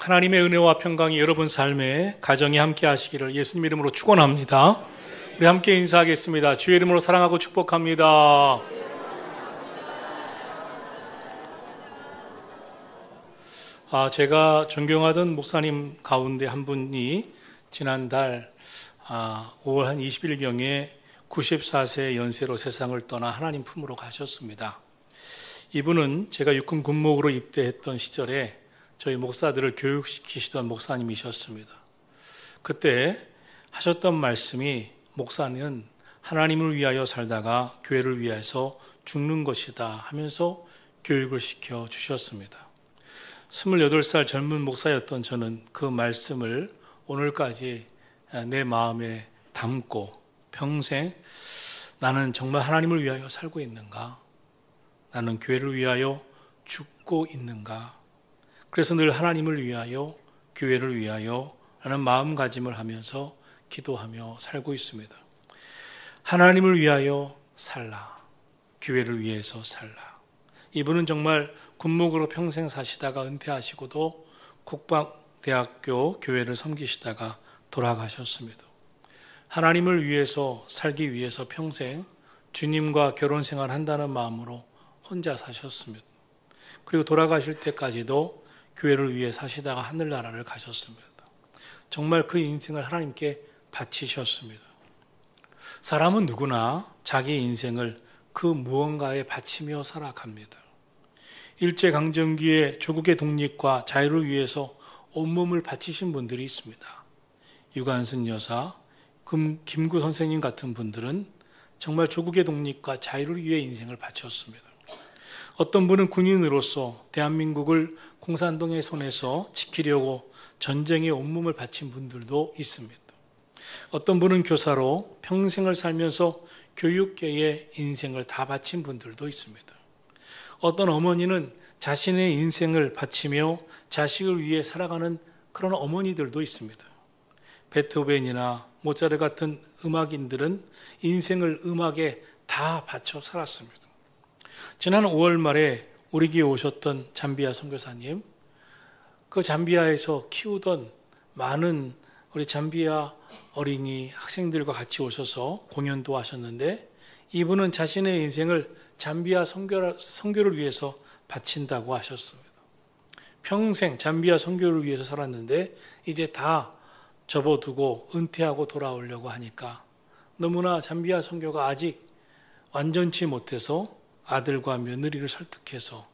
하나님의 은혜와 평강이 여러분 삶에 가정에 함께 하시기를 예수님 이름으로 축원합니다. 우리 함께 인사하겠습니다. 주의 이름으로 사랑하고 축복합니다. 제가 존경하던 목사님 가운데 한 분이 지난달 5월 한 20일경에 94세 연세로 세상을 떠나 하나님 품으로 가셨습니다. 이분은 제가 육군 군목으로 입대했던 시절에 저희 목사들을 교육시키시던 목사님이셨습니다. 그때 하셨던 말씀이 목사는 하나님을 위하여 살다가 교회를 위해서 죽는 것이다 하면서 교육을 시켜 주셨습니다. 28살 젊은 목사였던 저는 그 말씀을 오늘까지 내 마음에 담고 평생 나는 정말 하나님을 위하여 살고 있는가? 나는 교회를 위하여 죽고 있는가? 그래서 늘 하나님을 위하여, 교회를 위하여 라는 마음가짐을 하면서 기도하며 살고 있습니다. 하나님을 위하여 살라. 교회를 위해서 살라. 이분은 정말 군목으로 평생 사시다가 은퇴하시고도 국방대학교 교회를 섬기시다가 돌아가셨습니다. 하나님을 위해서 살기 위해서 평생 주님과 결혼 생활 한다는 마음으로 혼자 사셨습니다. 그리고 돌아가실 때까지도 교회를 위해 사시다가 하늘나라를 가셨습니다. 정말 그 인생을 하나님께 바치셨습니다. 사람은 누구나 자기 인생을 그 무언가에 바치며 살아갑니다. 일제강점기에 조국의 독립과 자유를 위해서 온몸을 바치신 분들이 있습니다. 유관순 여사, 김구 선생님 같은 분들은 정말 조국의 독립과 자유를 위해 인생을 바쳤습니다. 어떤 분은 군인으로서 대한민국을 공산당의 손에서 지키려고 전쟁에 온몸을 바친 분들도 있습니다. 어떤 분은 교사로 평생을 살면서 교육계에 인생을 다 바친 분들도 있습니다. 어떤 어머니는 자신의 인생을 바치며 자식을 위해 살아가는 그런 어머니들도 있습니다. 베토벤이나 모차르트 같은 음악인들은 인생을 음악에 다 바쳐 살았습니다. 지난 5월 말에 우리 교회에 오셨던 잠비아 선교사님, 그 잠비아에서 키우던 많은 우리 잠비아 어린이 학생들과 같이 오셔서 공연도 하셨는데 이분은 자신의 인생을 잠비아 선교를 위해서 바친다고 하셨습니다. 평생 잠비아 선교를 위해서 살았는데 이제 다 접어두고 은퇴하고 돌아오려고 하니까 너무나 잠비아 선교가 아직 완전치 못해서 아들과 며느리를 설득해서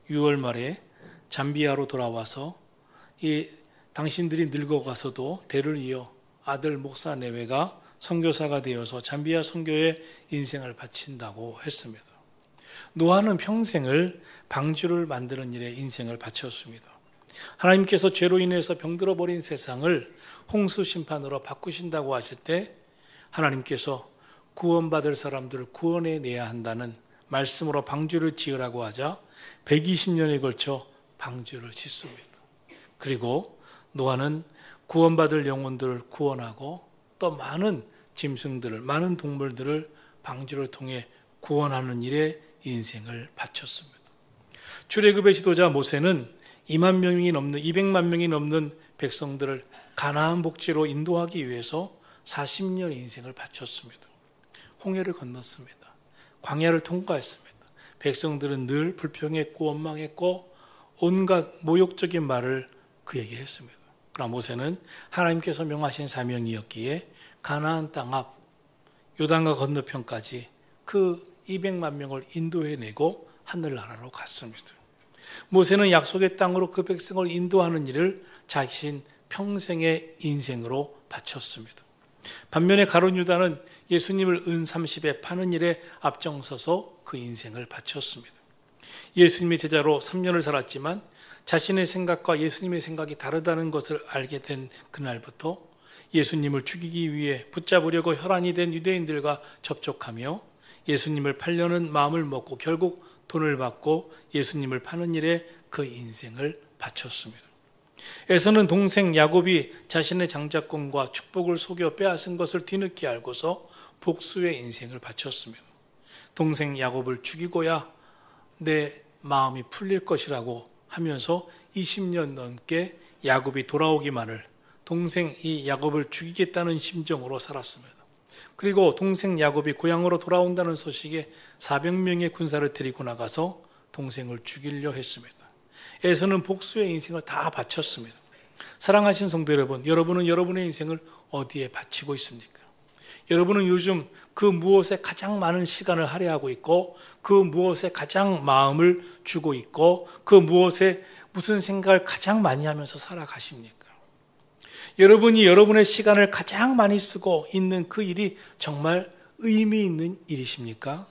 6월 말에 잠비아로 돌아와서 당신들이 늙어가서도 대를 이어 아들 목사 내외가 선교사가 되어서 잠비아 선교에 인생을 바친다고 했습니다. 노아는 평생을 방주를 만드는 일에 인생을 바쳤습니다. 하나님께서 죄로 인해서 병들어 버린 세상을 홍수 심판으로 바꾸신다고 하실 때 하나님께서 구원받을 사람들을 구원해내야 한다는 말씀으로 방주를 지으라고 하자 120년에 걸쳐 방주를 짓습니다. 그리고 노아는 구원받을 영혼들을 구원하고 또 많은 짐승들을, 많은 동물들을 방주를 통해 구원하는 일에 인생을 바쳤습니다. 출애굽의 지도자 모세는 200만 명이 넘는 백성들을 가나안 복지로 인도하기 위해서 40년 인생을 바쳤습니다. 홍해를 건넜습니다. 광야를 통과했습니다. 백성들은 늘 불평했고 원망했고 온갖 모욕적인 말을 그에게 했습니다. 그러나 모세는 하나님께서 명하신 사명이었기에 가나안 땅 앞 요단강 건너편까지 그 200만 명을 인도해내고 하늘나라로 갔습니다. 모세는 약속의 땅으로 그 백성을 인도하는 일을 자신 평생의 인생으로 바쳤습니다. 반면에 가룟 유다는 예수님을 은 30에 파는 일에 앞장서서 그 인생을 바쳤습니다. 예수님의 제자로 3년을 살았지만 자신의 생각과 예수님의 생각이 다르다는 것을 알게 된 그날부터 예수님을 죽이기 위해 붙잡으려고 혈안이 된 유대인들과 접촉하며 예수님을 팔려는 마음을 먹고 결국 돈을 받고 예수님을 파는 일에 그 인생을 바쳤습니다. 에서는 동생 야곱이 자신의 장자권과 축복을 속여 빼앗은 것을 뒤늦게 알고서 복수의 인생을 바쳤습니다. 동생 야곱을 죽이고야 내 마음이 풀릴 것이라고 하면서 20년 넘게 야곱이 돌아오기만을 동생 이 야곱을 죽이겠다는 심정으로 살았습니다. 그리고 동생 야곱이 고향으로 돌아온다는 소식에 400명의 군사를 데리고 나가서 동생을 죽이려 했습니다. 에서는 복수의 인생을 다 바쳤습니다. 사랑하신 성도 여러분, 여러분은 여러분의 인생을 어디에 바치고 있습니까? 여러분은 요즘 그 무엇에 가장 많은 시간을 할애하고 있고, 그 무엇에 가장 마음을 주고 있고, 그 무엇에 무슨 생각을 가장 많이 하면서 살아가십니까? 여러분이 여러분의 시간을 가장 많이 쓰고 있는 그 일이 정말 의미 있는 일이십니까?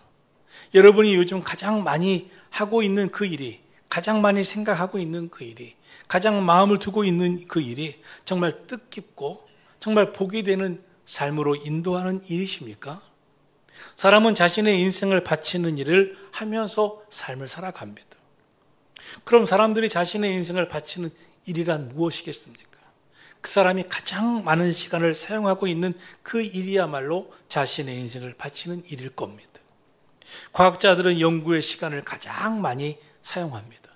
여러분이 요즘 가장 많이 하고 있는 그 일이, 가장 많이 생각하고 있는 그 일이, 가장 마음을 두고 있는 그 일이 정말 뜻깊고 정말 복이 되는 삶으로 인도하는 일이십니까? 사람은 자신의 인생을 바치는 일을 하면서 삶을 살아갑니다. 그럼 사람들이 자신의 인생을 바치는 일이란 무엇이겠습니까? 그 사람이 가장 많은 시간을 사용하고 있는 그 일이야말로 자신의 인생을 바치는 일일 겁니다. 과학자들은 연구의 시간을 가장 많이 사용합니다.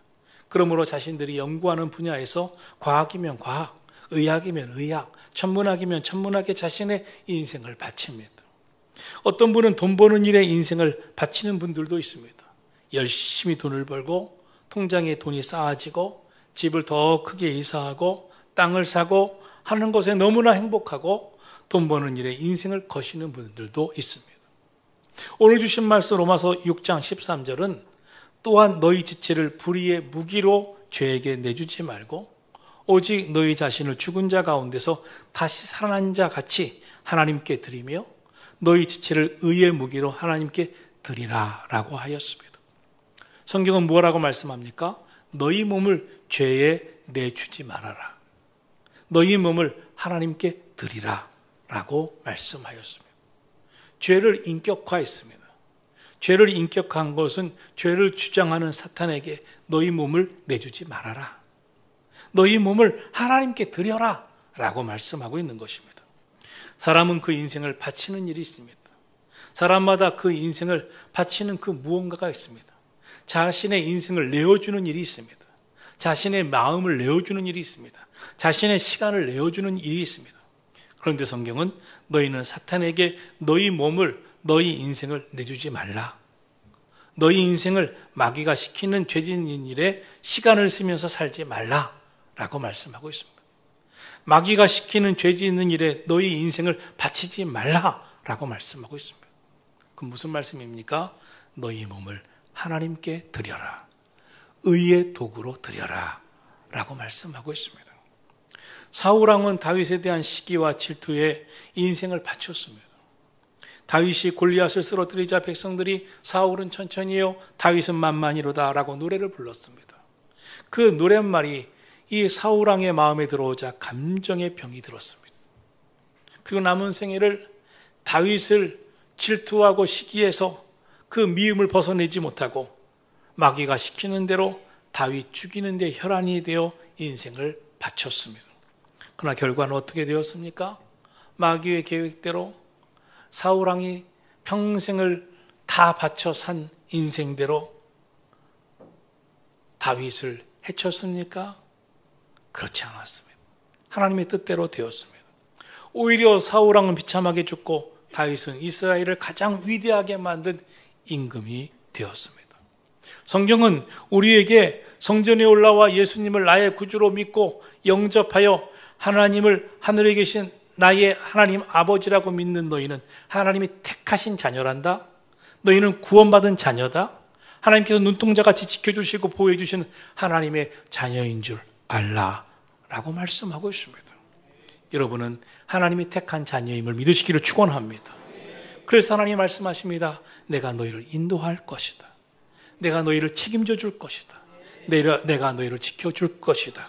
그러므로 자신들이 연구하는 분야에서 과학이면 과학, 의학이면 의학, 천문학이면 천문학에 자신의 인생을 바칩니다. 어떤 분은 돈 버는 일에 인생을 바치는 분들도 있습니다. 열심히 돈을 벌고 통장에 돈이 쌓아지고 집을 더 크게 이사하고 땅을 사고 하는 것에 너무나 행복하고 돈 버는 일에 인생을 거시는 분들도 있습니다. 오늘 주신 말씀 로마서 6장 13절은 또한 너희 지체를 불의의 무기로 죄에게 내주지 말고 오직 너희 자신을 죽은 자 가운데서 다시 살아난 자 같이 하나님께 드리며 너희 지체를 의의 무기로 하나님께 드리라 라고 하였습니다. 성경은 뭐라고 말씀합니까? 너희 몸을 죄에 내주지 말아라. 너희 몸을 하나님께 드리라 라고 말씀하였습니다. 죄를 인격화했습니다. 죄를 인격화한 것은 죄를 주장하는 사탄에게 너희 몸을 내주지 말아라. 너희 몸을 하나님께 드려라 라고 말씀하고 있는 것입니다. 사람은 그 인생을 바치는 일이 있습니다. 사람마다 그 인생을 바치는 그 무언가가 있습니다. 자신의 인생을 내어주는 일이 있습니다. 자신의 마음을 내어주는 일이 있습니다. 자신의 시간을 내어주는 일이 있습니다. 그런데 성경은 너희는 사탄에게 너희 몸을, 너희 인생을 내주지 말라. 너희 인생을 마귀가 시키는 죄짓는 일에 시간을 쓰면서 살지 말라 라고 말씀하고 있습니다. 마귀가 시키는 죄짓는 일에 너희 인생을 바치지 말라 라고 말씀하고 있습니다. 그럼 무슨 말씀입니까? 너희 몸을 하나님께 드려라. 의의 도구로 드려라 라고 말씀하고 있습니다. 사울왕은 다윗에 대한 시기와 질투에 인생을 바쳤습니다. 다윗이 골리앗을 쓰러뜨리자 백성들이 사울은 천천히요 다윗은 만만히로다 라고 노래를 불렀습니다. 그 노랫말이 이 사울왕의 마음에 들어오자 감정의 병이 들었습니다. 그리고 남은 생애를 다윗을 질투하고 시기해서 그 미움을 벗어내지 못하고 마귀가 시키는 대로 다윗 죽이는 데 혈안이 되어 인생을 바쳤습니다. 그러나 결과는 어떻게 되었습니까? 마귀의 계획대로 사울왕이 평생을 다 바쳐 산 인생대로 다윗을 해쳤습니까? 그렇지 않았습니다. 하나님의 뜻대로 되었습니다. 오히려 사울왕은 비참하게 죽고 다윗은 이스라엘을 가장 위대하게 만든 임금이 되었습니다. 성경은 우리에게 성전에 올라와 예수님을 나의 구주로 믿고 영접하여 하나님을 하늘에 계신 나의 하나님 아버지라고 믿는 너희는 하나님이 택하신 자녀란다. 너희는 구원받은 자녀다. 하나님께서 눈동자같이 지켜주시고 보호해 주시는 하나님의 자녀인 줄 알라 라고 말씀하고 있습니다. 여러분은 하나님이 택한 자녀임을 믿으시기를 축원합니다. 그래서 하나님이 말씀하십니다. 내가 너희를 인도할 것이다. 내가 너희를 책임져 줄 것이다. 내가 너희를 지켜줄 것이다.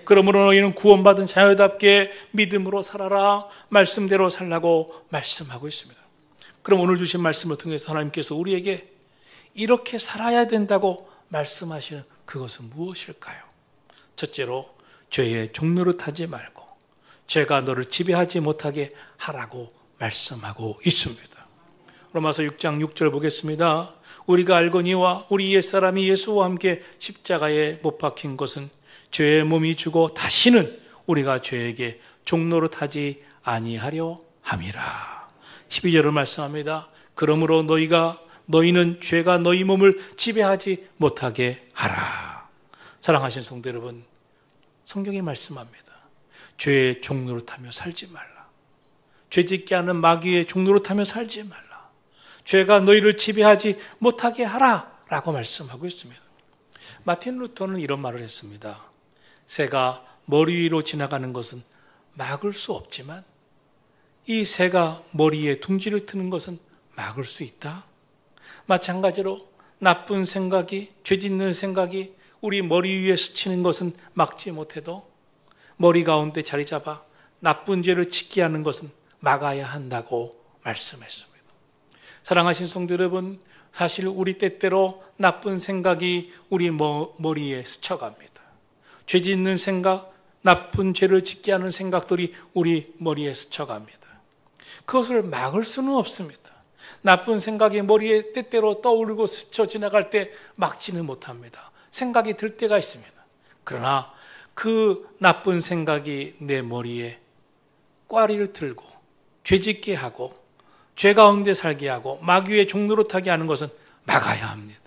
그러므로 너희는 구원받은 자녀답게 믿음으로 살아라. 말씀대로 살라고 말씀하고 있습니다. 그럼 오늘 주신 말씀을 통해서 하나님께서 우리에게 이렇게 살아야 된다고 말씀하시는 그것은 무엇일까요? 첫째로 죄의 종노릇하지 말고 죄가 너를 지배하지 못하게 하라고 말씀하고 있습니다. 로마서 6장 6절 보겠습니다. 우리가 알거니와 우리 옛사람이 예수와 함께 십자가에 못 박힌 것은 죄의 몸이 주고 다시는 우리가 죄에게 종노릇하지 아니하려 함이라. 12절을 말씀합니다. 그러므로 너희는 죄가 너희 몸을 지배하지 못하게 하라. 사랑하신 성도 여러분, 성경이 말씀합니다. 죄의 종노릇하며 살지 말라. 죄짓게 하는 마귀의 종노릇하며 살지 말라. 죄가 너희를 지배하지 못하게 하라 라고 말씀하고 있습니다. 마틴 루터는 이런 말을 했습니다. 새가 머리 위로 지나가는 것은 막을 수 없지만 이 새가 머리에 둥지를 트는 것은 막을 수 있다. 마찬가지로 나쁜 생각이, 죄짓는 생각이 우리 머리 위에 스치는 것은 막지 못해도 머리 가운데 자리 잡아 나쁜 죄를 짓게 하는 것은 막아야 한다고 말씀했습니다. 사랑하신 성도 여러분, 사실 우리 때때로 나쁜 생각이 우리 머리에 스쳐갑니다. 죄짓는 생각, 나쁜 죄를 짓게 하는 생각들이 우리 머리에 스쳐갑니다. 그것을 막을 수는 없습니다. 나쁜 생각이 머리에 때때로 떠오르고 스쳐 지나갈 때 막지는 못합니다. 생각이 들 때가 있습니다. 그러나 그 나쁜 생각이 내 머리에 꽈리를 들고 죄짓게 하고 죄 가운데 살게 하고 마귀의 종노릇하게 하는 것은 막아야 합니다.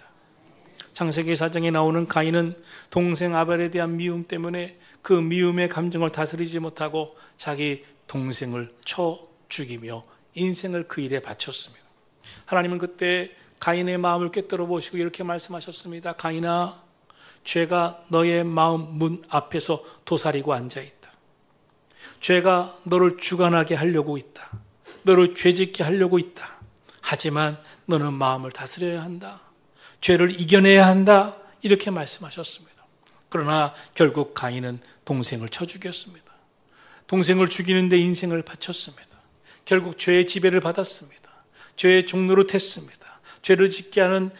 창세기 4장에 나오는 가인은 동생 아벨에 대한 미움 때문에 그 미움의 감정을 다스리지 못하고 자기 동생을 쳐 죽이며 인생을 그 일에 바쳤습니다. 하나님은 그때 가인의 마음을 꿰뚫어 보시고 이렇게 말씀하셨습니다. 가인아, 죄가 너의 마음 문 앞에서 도사리고 앉아있다. 죄가 너를 주관하게 하려고 있다. 너를 죄짓게 하려고 있다. 하지만 너는 마음을 다스려야 한다. 죄를 이겨내야 한다. 이렇게 말씀하셨습니다. 그러나 결국 가인은 동생을 쳐 죽였습니다. 동생을 죽이는데 인생을 바쳤습니다. 결국 죄의 지배를 받았습니다. 죄의 종노릇했습니다. 죄를 짓게 하는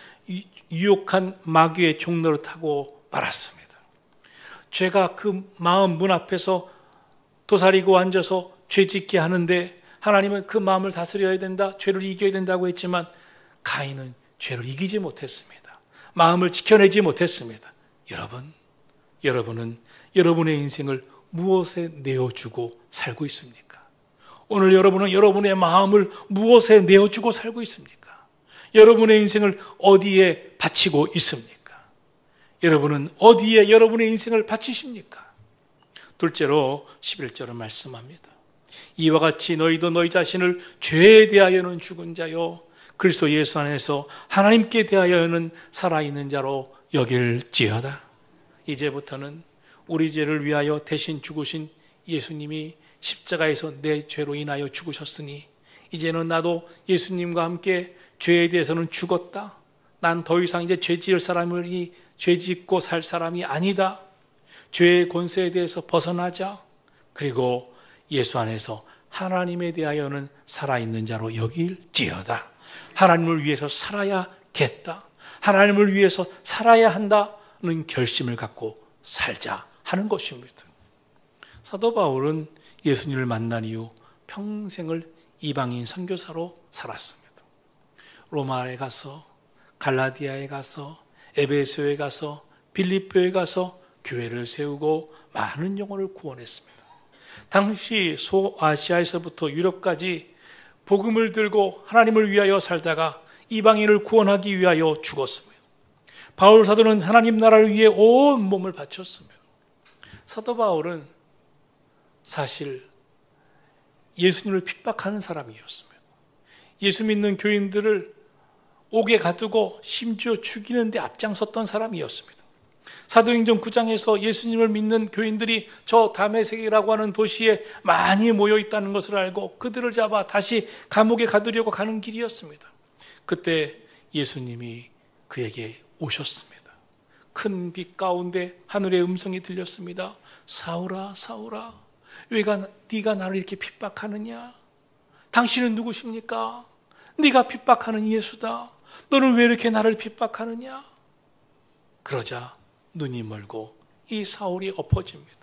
유혹한 마귀의 종노릇하고 말았습니다. 죄가 그 마음 문 앞에서 도사리고 앉아서 죄 짓게 하는데 하나님은 그 마음을 다스려야 된다, 죄를 이겨야 된다고 했지만 가인은 죄를 이기지 못했습니다. 마음을 지켜내지 못했습니다. 여러분은 여러분의 인생을 무엇에 내어주고 살고 있습니까? 오늘 여러분은 여러분의 마음을 무엇에 내어주고 살고 있습니까? 여러분의 인생을 어디에 바치고 있습니까? 여러분은 어디에 여러분의 인생을 바치십니까? 둘째로 11절은 말씀합니다. 이와 같이 너희도 너희 자신을 죄에 대하여는 죽은 자요 그리스도 예수 안에서 하나님께 대하여는 살아있는 자로 여길지어다. 이제부터는 우리 죄를 위하여 대신 죽으신 예수님이 십자가에서 내 죄로 인하여 죽으셨으니 이제는 나도 예수님과 함께 죄에 대해서는 죽었다. 난 더 이상 이제 죄 지을 사람이 죄 짓고 살 사람이 아니다. 죄의 권세에 대해서 벗어나자. 그리고 예수 안에서 하나님에 대하여는 살아있는 자로 여길지어다. 하나님을 위해서 살아야겠다. 하나님을 위해서 살아야 한다는 결심을 갖고 살자 하는 것입니다. 사도 바울은 예수님을 만난 이후 평생을 이방인 선교사로 살았습니다. 로마에 가서, 갈라디아에 가서, 에베소에 가서, 빌립보에 가서 교회를 세우고 많은 영혼을 구원했습니다. 당시 소아시아에서부터 유럽까지 복음을 들고 하나님을 위하여 살다가 이방인을 구원하기 위하여 죽었습니다. 바울 사도는 하나님 나라를 위해 온 몸을 바쳤습니다. 사도 바울은 사실 예수님을 핍박하는 사람이었습니다. 예수 믿는 교인들을 옥에 가두고 심지어 죽이는 데 앞장섰던 사람이었습니다. 사도행전 9장에서 예수님을 믿는 교인들이 저 다메섹이라고 하는 도시에 많이 모여 있다는 것을 알고 그들을 잡아 다시 감옥에 가두려고 가는 길이었습니다. 그때 예수님이 그에게 오셨습니다. 큰 빛 가운데 하늘의 음성이 들렸습니다. 사울아, 사울아, 네가 나를 이렇게 핍박하느냐? 당신은 누구십니까? 네가 핍박하는 예수다. 너는 왜 이렇게 나를 핍박하느냐? 그러자 눈이 멀고 이 사울이 엎어집니다.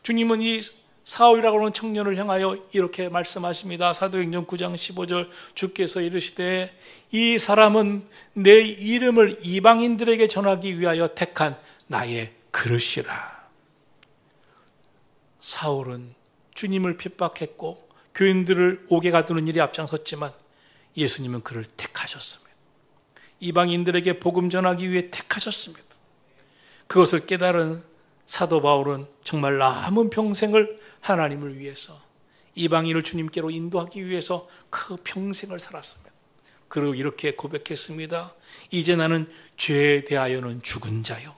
주님은 이 사울이라고 하는 청년을 향하여 이렇게 말씀하십니다. 사도행전 9장 15절 주께서 이르시되 이 사람은 내 이름을 이방인들에게 전하기 위하여 택한 나의 그릇이라. 사울은 주님을 핍박했고 교인들을 옥에 가두는 일에 앞장섰지만 예수님은 그를 택하셨습니다. 이방인들에게 복음 전하기 위해 택하셨습니다. 그것을 깨달은 사도 바울은 정말 남은 평생을 하나님을 위해서, 이방인을 주님께로 인도하기 위해서 그 평생을 살았습니다. 그리고 이렇게 고백했습니다. 이제 나는 죄에 대하여는 죽은 자요,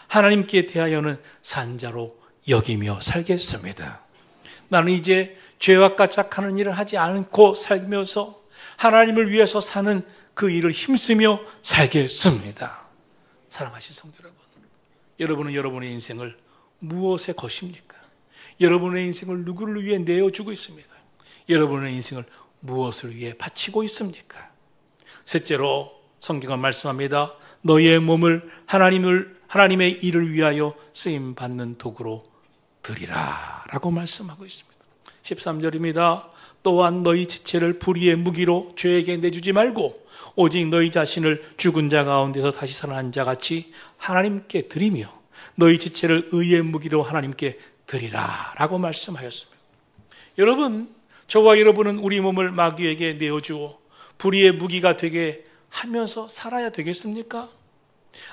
하나님께 대하여는 산 자로 여기며 살겠습니다. 나는 이제 죄와 까짝하는 일을 하지 않고 살면서 하나님을 위해서 사는 그 일을 힘쓰며 살겠습니다. 사랑하신 성도 여러분, 여러분은 여러분의 인생을 무엇에 거십니까? 여러분의 인생을 누구를 위해 내어주고 있습니다. 여러분의 인생을 무엇을 위해 바치고 있습니까? 셋째로 성경은 말씀합니다. 너희의 몸을 하나님의 일을 위하여 쓰임받는 도구로 드리라 라고 말씀하고 있습니다. 13절입니다. 또한 너희 지체를 불의의 무기로 죄에게 내주지 말고 오직 너희 자신을 죽은 자 가운데서 다시 살아난 자 같이 하나님께 드리며 너희 지체를 의의 무기로 하나님께 드리라 라고 말씀하였습니다. 여러분, 저와 여러분은 우리 몸을 마귀에게 내어주어 불의의 무기가 되게 하면서 살아야 되겠습니까?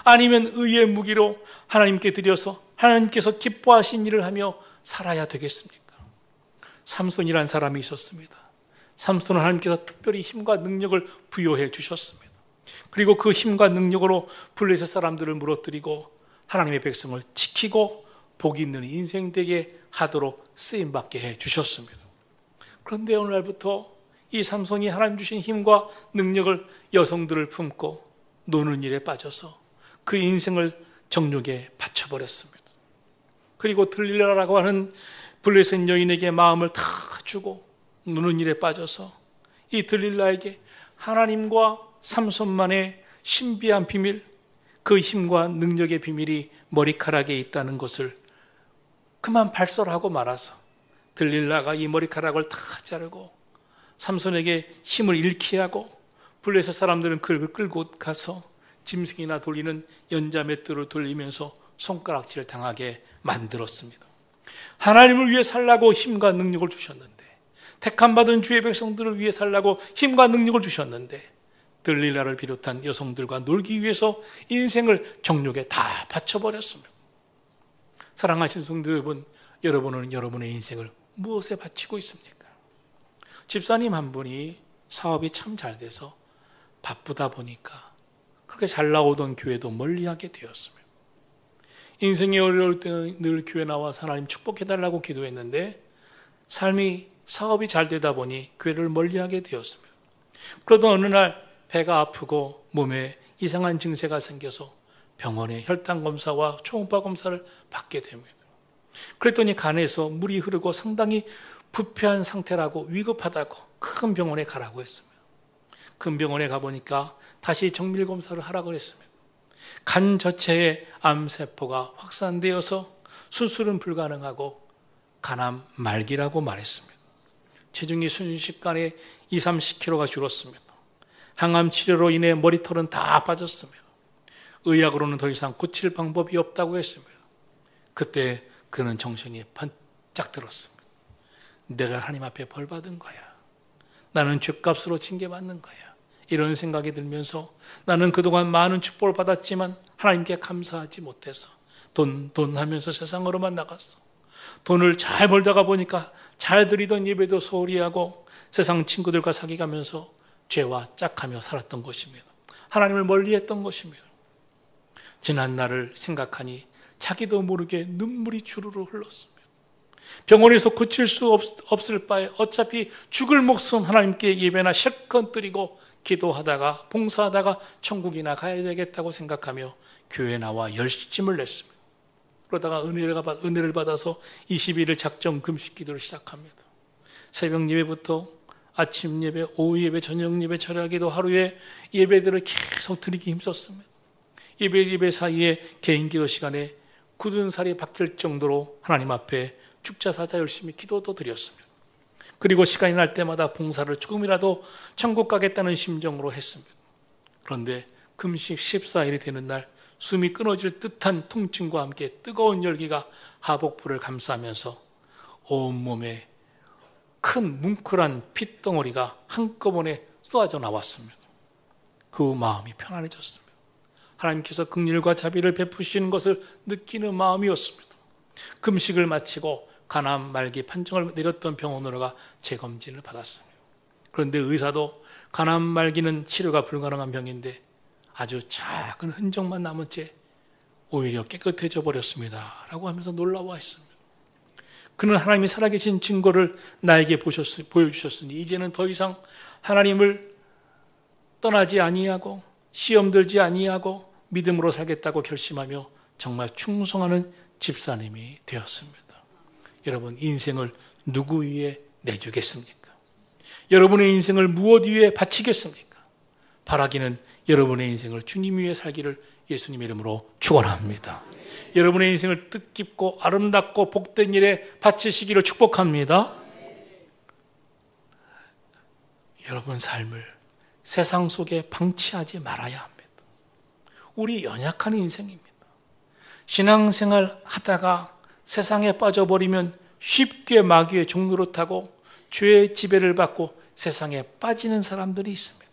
아니면 의의 무기로 하나님께 드려서 하나님께서 기뻐하신 일을 하며 살아야 되겠습니까? 삼손이라는 사람이 있었습니다. 삼손은 하나님께서 특별히 힘과 능력을 부여해 주셨습니다. 그리고 그 힘과 능력으로 블레셋 사람들을 무너뜨리고 하나님의 백성을 지키고 복 있는 인생 되게 하도록 쓰임받게 해 주셨습니다. 그런데 어느 날부터 이 삼손이 하나님 주신 힘과 능력을 여성들을 품고 노는 일에 빠져서 그 인생을 정욕에 바쳐버렸습니다. 그리고 들릴라라고 하는 블레셋 여인에게 마음을 다 주고 노는 일에 빠져서 이 들릴라에게 하나님과 삼손만의 신비한 비밀, 그 힘과 능력의 비밀이 머리카락에 있다는 것을 그만 발설하고 말아서 들릴라가 이 머리카락을 다 자르고 삼손에게 힘을 잃게 하고 블레셋 사람들은 그를 끌고 가서 짐승이나 돌리는 연자맷돌을 돌리면서 손가락질을 당하게 만들었습니다. 하나님을 위해 살라고 힘과 능력을 주셨는데, 택함받은 주의 백성들을 위해 살라고 힘과 능력을 주셨는데 들릴라를 비롯한 여성들과 놀기 위해서 인생을 정욕에 다 바쳐버렸습니다. 사랑하신 성도 여러분, 여러분은 여러분의 인생을 무엇에 바치고 있습니까? 집사님 한 분이 사업이 참 잘 돼서 바쁘다 보니까 그렇게 잘 나오던 교회도 멀리하게 되었습니다. 인생이 어려울 때는 늘 교회 나와서 하나님 축복해달라고 기도했는데 삶이 사업이 잘 되다 보니 교회를 멀리하게 되었습니다. 그러던 어느 날 배가 아프고 몸에 이상한 증세가 생겨서 병원에 혈당 검사와 초음파 검사를 받게 됩니다. 그랬더니 간에서 물이 흐르고 상당히 부패한 상태라고, 위급하다고 큰 병원에 가라고 했습니다. 큰 병원에 가보니까 다시 정밀 검사를 하라고 했습니다. 간 전체에 암세포가 확산되어서 수술은 불가능하고 간암 말기라고 말했습니다. 체중이 순식간에 20-30kg가 줄었습니다. 항암 치료로 인해 머리털은 다 빠졌습니다. 의학으로는 더 이상 고칠 방법이 없다고 했습니다. 그때 그는 정신이 번쩍 들었습니다. 내가 하나님 앞에 벌 받은 거야. 나는 죗값으로 징계받는 거야. 이런 생각이 들면서 나는 그동안 많은 축복을 받았지만 하나님께 감사하지 못해서 돈 하면서 세상으로만 나갔어. 돈을 잘 벌다가 보니까 잘 드리던 예배도 소홀히 하고 세상 친구들과 사귀가면서 죄와 짝하며 살았던 것입니다. 하나님을 멀리했던 것입니다. 지난 날을 생각하니 자기도 모르게 눈물이 주르르 흘렀습니다. 병원에서 고칠 수 없을 바에 어차피 죽을 목숨 하나님께 예배나 실컷 드리고 기도하다가 봉사하다가 천국이나 가야 되겠다고 생각하며 교회에 나와 열심을 냈습니다. 그러다가 은혜를 받아서 20일을 작정 금식 기도를 시작합니다. 새벽 예배부터 아침 예배, 오후 예배, 저녁 예배, 철야 기도 하루에 예배들을 계속 드리기 힘썼습니다. 예배 사이에 개인 기도 시간에 굳은 살이 박힐 정도로 하나님 앞에 죽자사자 열심히 기도도 드렸습니다. 그리고 시간이 날 때마다 봉사를 조금이라도 천국 가겠다는 심정으로 했습니다. 그런데 금식 14일이 되는 날 숨이 끊어질 듯한 통증과 함께 뜨거운 열기가 하복부를 감싸면서 온몸에 큰 뭉클한 핏덩어리가 한꺼번에 쏟아져 나왔습니다. 그 마음이 편안해졌습니다. 하나님께서 긍휼과 자비를 베푸시는 것을 느끼는 마음이었습니다. 금식을 마치고 간암 말기 판정을 내렸던 병원으로가 재검진을 받았습니다. 그런데 의사도 간암 말기는 치료가 불가능한 병인데 아주 작은 흔적만 남은 채 오히려 깨끗해져 버렸습니다 라고 하면서 놀라워했습니다. 그는 하나님이 살아계신 증거를 나에게 보여주셨으니 이제는 더 이상 하나님을 떠나지 아니하고 시험 들지 아니하고 믿음으로 살겠다고 결심하며 정말 충성하는 집사님이 되었습니다. 여러분, 인생을 누구 위에 내주겠습니까? 여러분의 인생을 무엇 위에 바치겠습니까? 바라기는 여러분의 인생을 주님 위에 살기를 예수님의 이름으로 축원합니다. 여러분의 인생을 뜻깊고 아름답고 복된 일에 바치시기를 축복합니다. 여러분 삶을 세상 속에 방치하지 말아야 합니다. 우리 연약한 인생입니다. 신앙생활 하다가 세상에 빠져버리면 쉽게 마귀의 종로를 타고 죄의 지배를 받고 세상에 빠지는 사람들이 있습니다.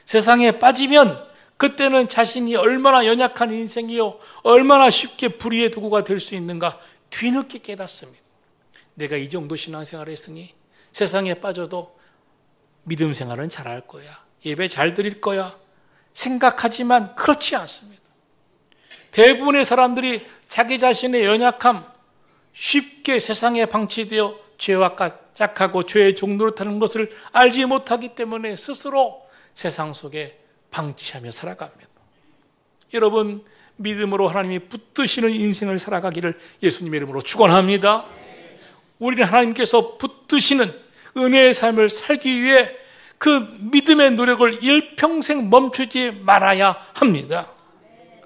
세상에 빠지면 그때는 자신이 얼마나 연약한 인생이요, 얼마나 쉽게 불의의 도구가 될 수 있는가 뒤늦게 깨닫습니다. 내가 이 정도 신앙생활을 했으니 세상에 빠져도 믿음 생활은 잘할 거야, 예배 잘 드릴 거야 생각하지만 그렇지 않습니다. 대부분의 사람들이 자기 자신의 연약함, 쉽게 세상에 방치되어 죄와 짝하고 죄의 종로를 타는 것을 알지 못하기 때문에 스스로 세상 속에 방치하며 살아갑니다. 여러분, 믿음으로 하나님이 붙드시는 인생을 살아가기를 예수님의 이름으로 축원합니다. 우리는 하나님께서 붙드시는 은혜의 삶을 살기 위해 그 믿음의 노력을 일평생 멈추지 말아야 합니다.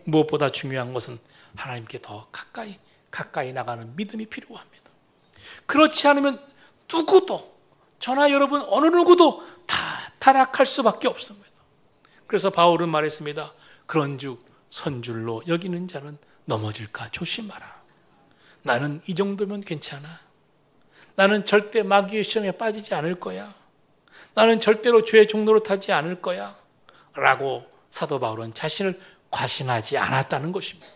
무엇보다 중요한 것은 하나님께 더 가까이 나가는 믿음이 필요합니다. 그렇지 않으면 누구도, 저나 여러분 어느 누구도 다 타락할 수밖에 없습니다. 그래서 바울은 말했습니다. 그런즉 선줄로 여기는 자는 넘어질까 조심하라. 나는 이 정도면 괜찮아. 나는 절대 마귀의 시험에 빠지지 않을 거야. 나는 절대로 죄의 종로로 타지 않을 거야 라고 사도 바울은 자신을 과신하지 않았다는 것입니다.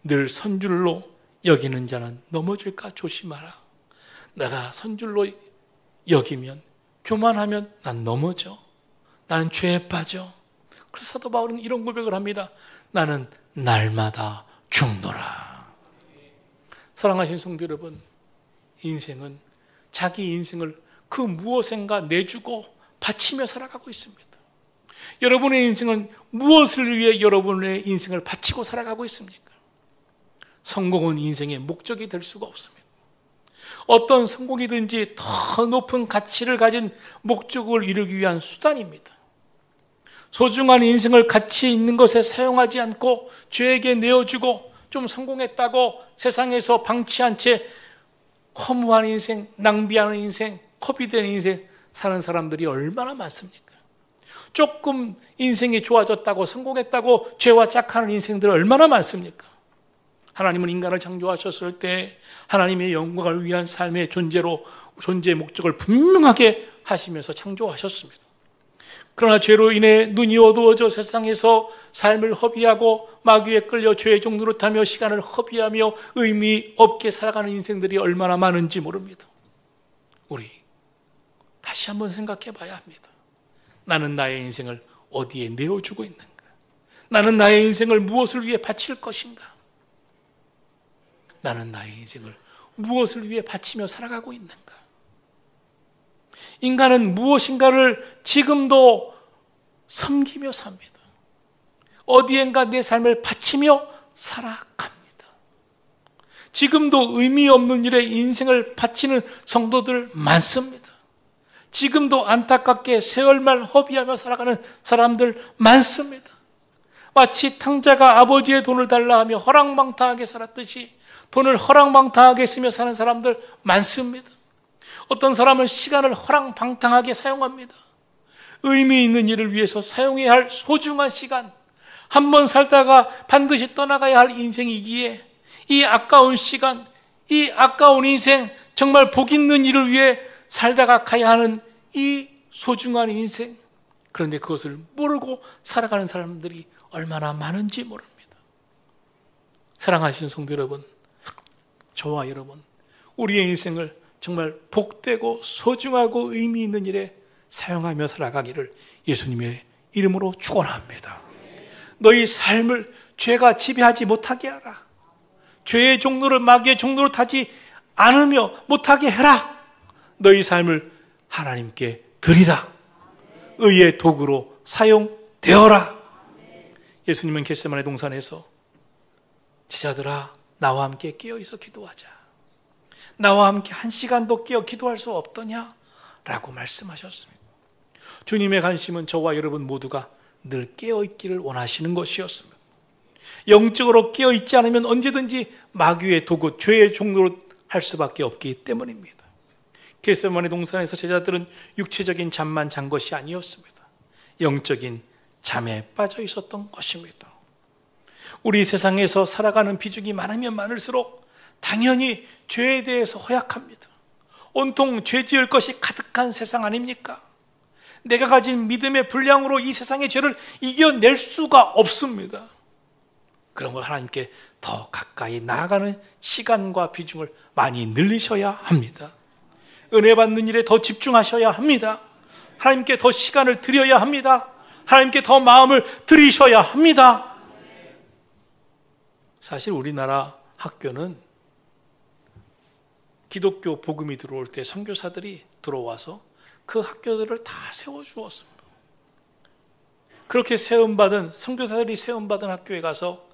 늘 선줄로 여기는 자는 넘어질까 조심하라. 내가 선줄로 여기면, 교만하면 난 넘어져. 나는 죄에 빠져. 그래서 사도 바울은 이런 고백을 합니다. 나는 날마다 죽노라. 사랑하신 성도 여러분, 인생은 자기 인생을 그 무엇인가 내주고 바치며 살아가고 있습니다. 여러분의 인생은 무엇을 위해 여러분의 인생을 바치고 살아가고 있습니까? 성공은 인생의 목적이 될 수가 없습니다. 어떤 성공이든지 더 높은 가치를 가진 목적을 이루기 위한 수단입니다. 소중한 인생을 가치 있는 것에 사용하지 않고 죄에게 내어주고 좀 성공했다고 세상에서 방치한 채 허무한 인생, 낭비하는 인생, 허비된 인생 사는 사람들이 얼마나 많습니까? 조금 인생이 좋아졌다고 성공했다고 죄와 짝하는 인생들 얼마나 많습니까? 하나님은 인간을 창조하셨을 때 하나님의 영광을 위한 삶의 존재의 목적을 분명하게 하시면서 창조하셨습니다. 그러나 죄로 인해 눈이 어두워져 세상에서 삶을 허비하고 마귀에 끌려 죄의 종로를 타며 시간을 허비하며 의미 없게 살아가는 인생들이 얼마나 많은지 모릅니다. 우리 다시 한번 생각해 봐야 합니다. 나는 나의 인생을 어디에 내어주고 있는가? 나는 나의 인생을 무엇을 위해 바칠 것인가? 나는 나의 인생을 무엇을 위해 바치며 살아가고 있는가? 인간은 무엇인가를 지금도 섬기며 삽니다. 어디엔가 내 삶을 바치며 살아갑니다. 지금도 의미 없는 일에 인생을 바치는 성도들 많습니다. 지금도 안타깝게 세월만 허비하며 살아가는 사람들 많습니다. 마치 탕자가 아버지의 돈을 달라 하며 허랑방탕하게 살았듯이 돈을 허랑방탕하게 쓰며 사는 사람들 많습니다. 어떤 사람은 시간을 허랑방탕하게 사용합니다. 의미 있는 일을 위해서 사용해야 할 소중한 시간, 한 번 살다가 반드시 떠나가야 할 인생이기에 이 아까운 시간, 이 아까운 인생 정말 복 있는 일을 위해 살다가 가야 하는 이 소중한 인생, 그런데 그것을 모르고 살아가는 사람들이 얼마나 많은지 모릅니다. 사랑하시는 성도 여러분, 저와 여러분, 우리의 인생을 정말 복되고 소중하고 의미 있는 일에 사용하며 살아가기를 예수님의 이름으로 축원합니다. 너희 삶을 죄가 지배하지 못하게 하라. 죄의 종로를 마귀의 종로를 타지 않으며 못하게 해라. 너희 삶을 하나님께 드리라. 의의 도구로 사용되어라. 예수님은 겟세마네 동산에서 제자들아, 나와 함께 깨어있어 기도하자. 나와 함께 한 시간도 깨어 기도할 수 없더냐? 라고 말씀하셨습니다. 주님의 관심은 저와 여러분 모두가 늘 깨어있기를 원하시는 것이었습니다. 영적으로 깨어있지 않으면 언제든지 마귀의 도구, 죄의 종로로 할 수밖에 없기 때문입니다. 겟세마네 동산에서 제자들은 육체적인 잠만 잔 것이 아니었습니다. 영적인 잠에 빠져 있었던 것입니다. 우리 세상에서 살아가는 비중이 많으면 많을수록 당연히 죄에 대해서 허약합니다. 온통 죄 지을 것이 가득한 세상 아닙니까? 내가 가진 믿음의 분량으로 이 세상의 죄를 이겨낼 수가 없습니다. 그런 걸 하나님께 더 가까이 나아가는 시간과 비중을 많이 늘리셔야 합니다. 은혜 받는 일에 더 집중하셔야 합니다. 하나님께 더 시간을 드려야 합니다. 하나님께 더 마음을 들이셔야 합니다. 사실 우리나라 학교는 기독교 복음이 들어올 때 선교사들이 들어와서 그 학교들을 다 세워주었습니다. 그렇게 선교사들이 세움받은 학교에 가서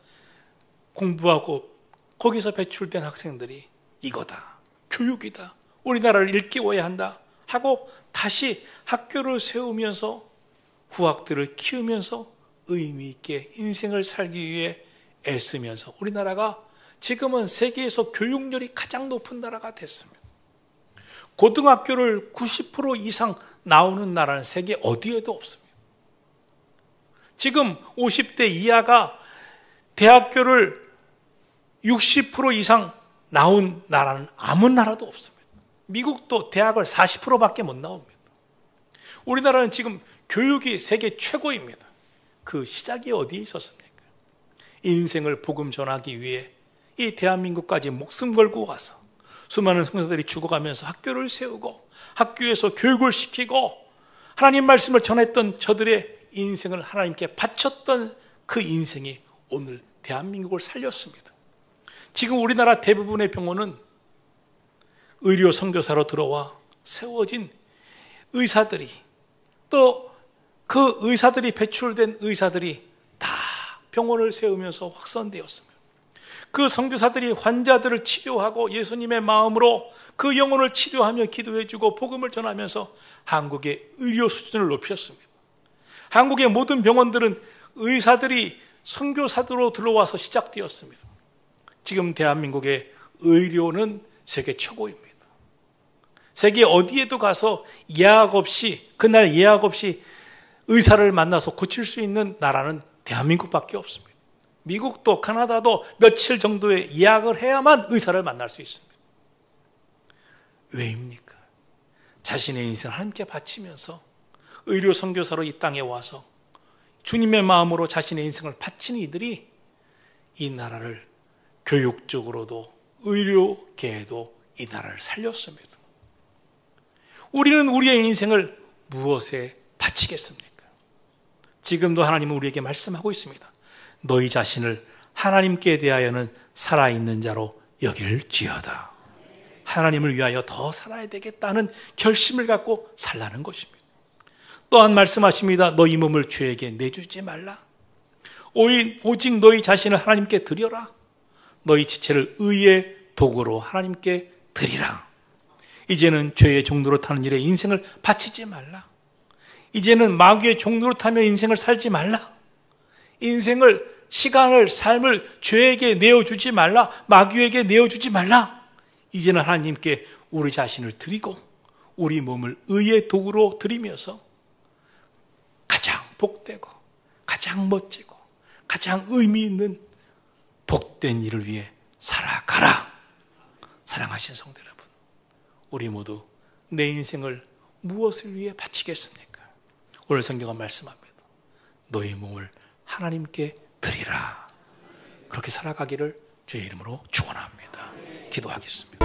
공부하고 거기서 배출된 학생들이 이거다, 교육이다, 우리나라를 일깨워야 한다 하고 다시 학교를 세우면서 후학들을 키우면서 의미 있게 인생을 살기 위해 애쓰면서 우리나라가 지금은 세계에서 교육열이 가장 높은 나라가 됐습니다. 고등학교를 90% 이상 나오는 나라는 세계 어디에도 없습니다. 지금 50대 이하가 대학교를 60% 이상 나온 나라는 아무 나라도 없습니다. 미국도 대학을 40%밖에 못 나옵니다. 우리나라는 지금 교육이 세계 최고입니다. 그 시작이 어디에 있었습니까? 인생을 복음 전하기 위해 이 대한민국까지 목숨 걸고 와서 수많은 선교사들이 죽어가면서 학교를 세우고 학교에서 교육을 시키고 하나님 말씀을 전했던 저들의 인생을 하나님께 바쳤던 그 인생이 오늘 대한민국을 살렸습니다. 지금 우리나라 대부분의 병원은 의료 선교사로 들어와 세워진 의사들이 또 그 의사들이 배출된 의사들이 다 병원을 세우면서 확산되었습니다. 그 선교사들이 환자들을 치료하고 예수님의 마음으로 그 영혼을 치료하며 기도해주고 복음을 전하면서 한국의 의료 수준을 높였습니다. 한국의 모든 병원들은 의사들이 선교사들로 들어와서 시작되었습니다. 지금 대한민국의 의료는 세계 최고입니다. 세계 어디에도 가서 그날 예약 없이 의사를 만나서 고칠 수 있는 나라는 대한민국밖에 없습니다. 미국도 카나다도 며칠 정도의 예약을 해야만 의사를 만날 수 있습니다. 왜입니까? 자신의 인생을 하나님께 바치면서 의료 선교사로 이 땅에 와서 주님의 마음으로 자신의 인생을 바치는 이들이 이 나라를 교육적으로도 의료계에도 이 나라를 살렸습니다. 우리는 우리의 인생을 무엇에 바치겠습니까? 지금도 하나님은 우리에게 말씀하고 있습니다. 너희 자신을 하나님께 대하여는 살아있는 자로 여길지어다. 하나님을 위하여 더 살아야 되겠다는 결심을 갖고 살라는 것입니다. 또한 말씀하십니다. 너희 몸을 죄에게 내주지 말라. 오직 너희 자신을 하나님께 드려라. 너희 지체를 의의 도구로 하나님께 드리라. 이제는 죄의 종로로 타는 일에 인생을 바치지 말라. 이제는 마귀의 종로로 타며 인생을 살지 말라. 인생을, 시간을, 삶을 죄에게 내어주지 말라. 마귀에게 내어주지 말라. 이제는 하나님께 우리 자신을 드리고 우리 몸을 의의 도구로 드리면서 가장 복되고 가장 멋지고 가장 의미 있는 복된 일을 위해 살아가라. 사랑하신 성도 여러분, 우리 모두 내 인생을 무엇을 위해 바치겠습니까? 오늘 성경은 말씀합니다. 너희 몸을 하나님께 드리라. 그렇게 살아가기를 주의 이름으로 축원합니다. 기도하겠습니다.